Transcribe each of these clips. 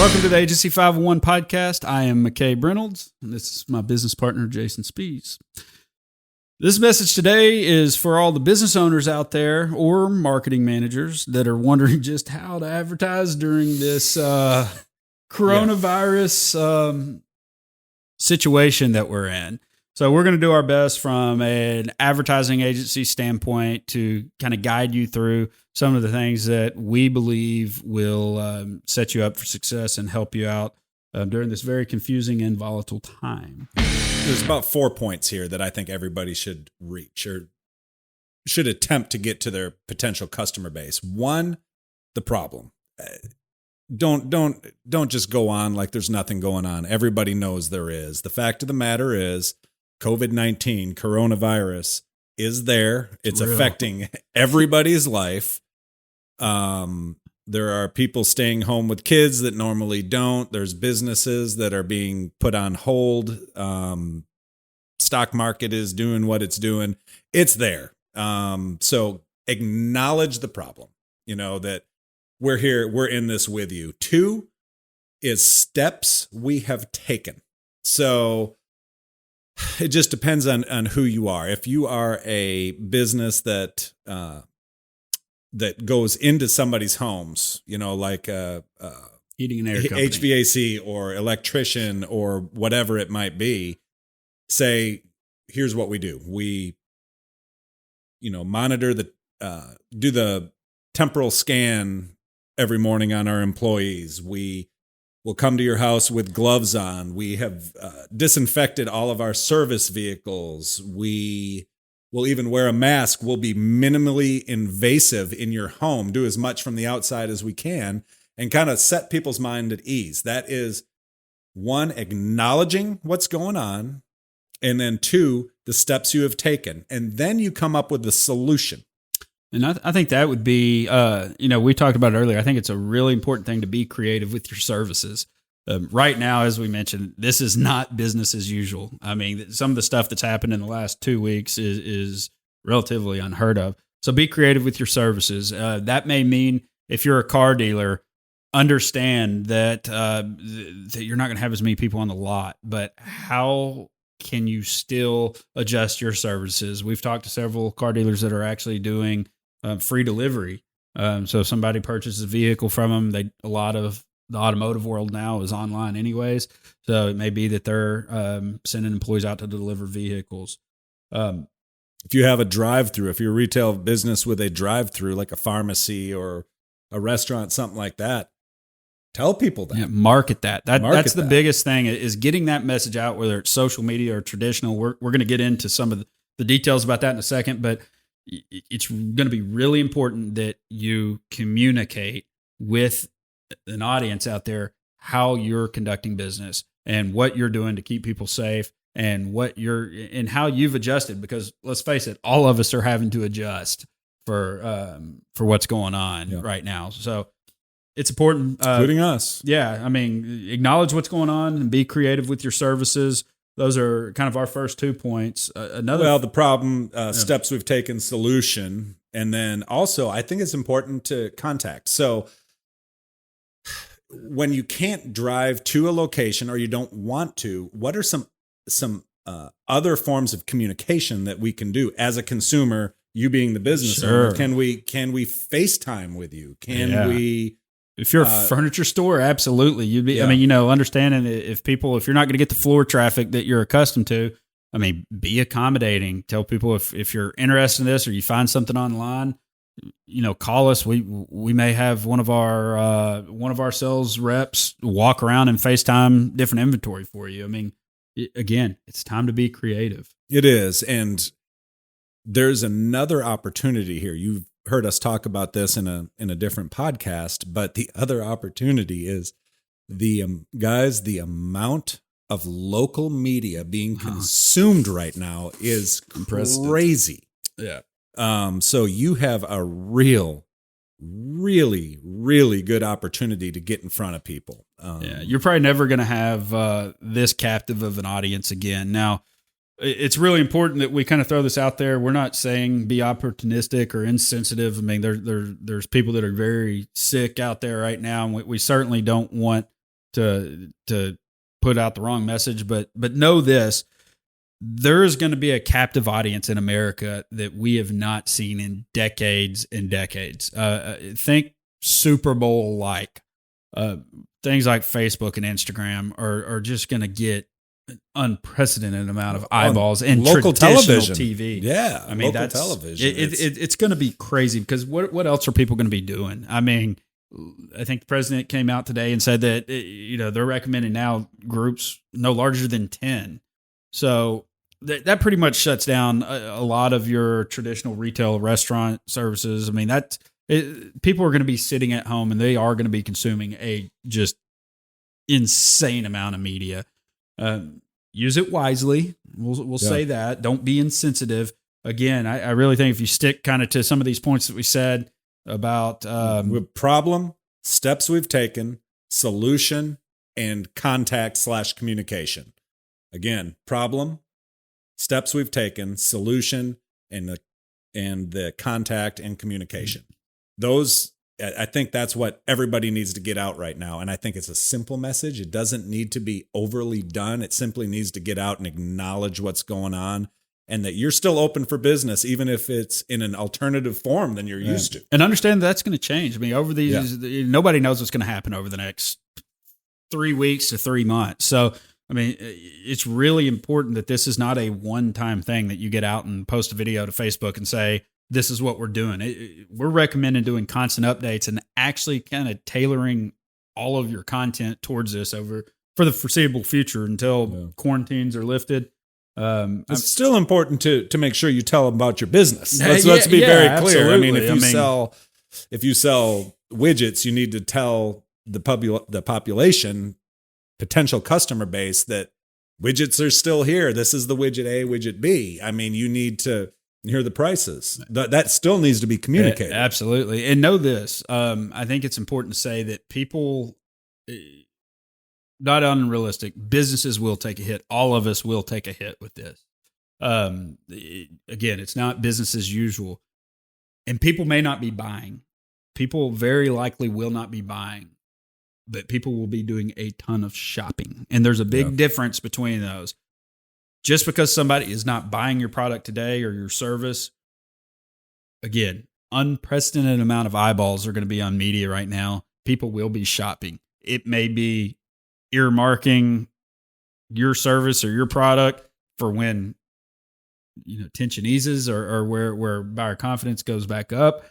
Welcome to the Agency 501 podcast. I am McKay Reynolds, and this is my business partner, Jason Spees. This message today is for all the business owners out there or marketing managers that are wondering just how to advertise during this coronavirus situation that we're in. So we're going to do our best from an advertising agency standpoint to kind of guide you through some of the things that we believe will set you up for success and help you out during this very confusing and volatile time. There's about 4 points here that I think everybody should reach or should attempt to get to their potential customer base. One, the problem. Don't just go on like there's nothing going on. Everybody knows there is. The fact of the matter is COVID-19, coronavirus, is there. It's affecting everybody's life. There are people staying home with kids that normally don't. There's businesses that are being put on hold. Stock market is doing what it's doing. It's there. So acknowledge the problem, that we're here, we're in this with you. 2 is steps we have taken. So it just depends on who you are. If you are a business that goes into somebody's homes, like Heating and air company, HVAC or electrician or whatever it might be, say, here's what we do. We, monitor do the temporal scan every morning on our employees. We will come to your house with gloves on. We have disinfected all of our service vehicles. We will even wear a mask. We'll be minimally invasive in your home, do as much from the outside as we can, and kind of set people's mind at ease. That is 1, acknowledging what's going on, and then 2, the steps you have taken. And then you come up with the solution. And I think that would be, we talked about it earlier. I think it's a really important thing to be creative with your services. Right now, as we mentioned, this is not business as usual. I mean, some of the stuff that's happened in the last 2 weeks is relatively unheard of. So be creative with your services. That may mean if you're a car dealer, understand that that you're not going to have as many people on the lot, but how can you still adjust your services? We've talked to several car dealers that are actually doing free delivery. So if somebody purchases a vehicle from them, a lot of the automotive world now is online anyways. So it may be that they're sending employees out to deliver vehicles. If you have a drive-through, if you're a retail business with a drive-through, like a pharmacy or a restaurant, something like that, tell people that. Yeah, market that. That's the biggest thing is getting that message out, whether it's social media or traditional. We're going to get into some of the details about that in a second, but it's going to be really important that you communicate with an audience out there how you're conducting business and what you're doing to keep people safe and and how you've adjusted, because let's face it, all of us are having to adjust for what's going on right now. So it's important, including us. Yeah, I mean, acknowledge what's going on and be creative with your services. Those are kind of our first 2 points. The problem, steps we've taken, solution, and then also I think it's important to contact. So when you can't drive to a location or you don't want to, what are some other forms of communication that we can do as a consumer? You being the business owner, can we FaceTime with you? Can we? If you're a furniture store, absolutely. You'd be. Yeah. I mean, understanding if you're not going to get the floor traffic that you're accustomed to, I mean, be accommodating. Tell people if you're interested in this or you find something online, call us. We may have one of our sales reps walk around and FaceTime different inventory for you. I mean, again, it's time to be creative. It is, and there's another opportunity here. You've heard us talk about this in a different podcast, but the other opportunity is the amount of local media being consumed right now is crazy. Yeah. So you have a really, really good opportunity to get in front of people. You're probably never going to have this captive of an audience again. Now, it's really important that we kind of throw this out there. We're not saying be opportunistic or insensitive. I mean, there's people that are very sick out there right now, and we certainly don't want to put out the wrong message, but know this: there is going to be a captive audience in America that we have not seen in decades and decades. Think Super Bowl like. Things like Facebook and Instagram are just going to get an unprecedented amount of eyeballs in local traditional television. TV. Yeah, I mean, local television. It's going to be crazy because what else are people going to be doing? I mean, I think the president came out today and said that they're recommending now groups no larger than 10. So that pretty much shuts down a lot of your traditional retail restaurant services. I mean, people are going to be sitting at home and they are going to be consuming a just insane amount of media. Use it wisely. We'll say that. Don't be insensitive. Again, I really think if you stick kind of to some of these points that we said about problem, steps we've taken, solution, and contact/communication. Again, problem, steps we've taken, solution, and the contact and communication. Those, I think that's what everybody needs to get out right now. And I think it's a simple message. It doesn't need to be overly done. It simply needs to get out and acknowledge what's going on and that you're still open for business, even if it's in an alternative form than you're used to. And understand that's going to change. I mean, over these, nobody knows what's going to happen over the next 3 weeks to 3 months. So, I mean, it's really important that this is not a one-time thing that you get out and post a video to Facebook and say, this is what we're doing. We're recommending doing constant updates and actually kind of tailoring all of your content towards this for the foreseeable future until quarantines are lifted. It's still important to make sure you tell them about your business. Let's be very clear. Absolutely. I mean, if you sell widgets, you need to tell the population, potential customer base, that widgets are still here. This is the widget A, widget B. I mean, you need to hear the prices. That still needs to be communicated. Absolutely. And know this. I think it's important to say that people, not unrealistic, businesses will take a hit. All of us will take a hit with this. Again, it's not business as usual. And people may not be buying. People very likely will not be buying. But people will be doing a ton of shopping. And there's a big difference between those. Just because somebody is not buying your product today or your service, again, unprecedented amount of eyeballs are going to be on media right now. People will be shopping. It may be earmarking your service or your product for when tension eases or where buyer confidence goes back up,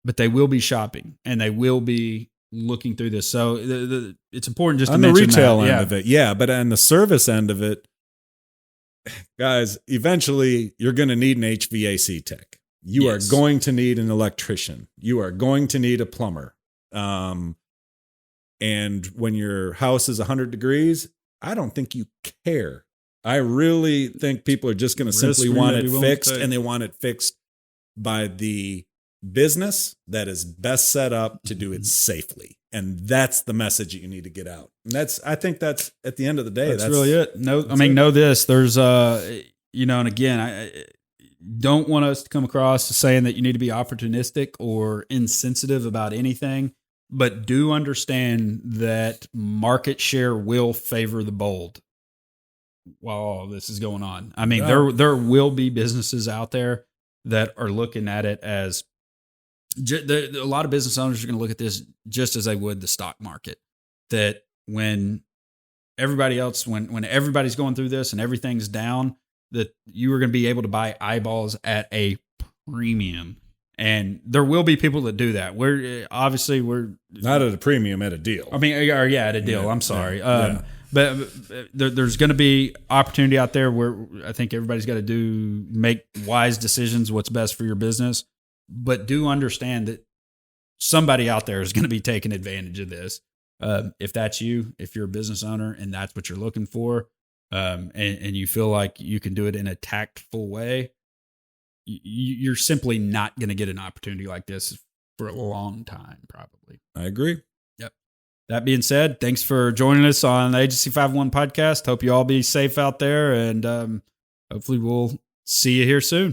but they will be shopping and they will be looking through this. So it's important just to mention on the retail that. end of it, but on the service end of it, guys, eventually you're going to need an HVAC tech. You are going to need an electrician. You are going to need a plumber. And when your house is 100 degrees, I don't think you care. I really think people are just going to simply want it fixed, and they want it fixed by the business that is best set up to do it safely. And that's the message that you need to get out. And I think that's at the end of the day. That's really it. Know this. There's, and again, I don't want us to come across as saying that you need to be opportunistic or insensitive about anything, but do understand that market share will favor the bold while all this is going on. I mean, there will be businesses out there that are looking at it as a lot of business owners are going to look at this just as they would the stock market. That when everybody else, when everybody's going through this and everything's down, that you are going to be able to buy eyeballs at a premium. And there will be people that do that. We're not at a premium, at a deal. I mean, at a deal. I'm sorry. But there's going to be opportunity out there where I think everybody's got to make wise decisions, what's best for your business. But do understand that somebody out there is going to be taking advantage of this. If that's you, if you're a business owner and that's what you're looking for, and you feel like you can do it in a tactful way, you're simply not going to get an opportunity like this for a long time, probably. I agree. Yep. That being said, thanks for joining us on the Agency 501 podcast. Hope you all be safe out there, and hopefully we'll see you here soon.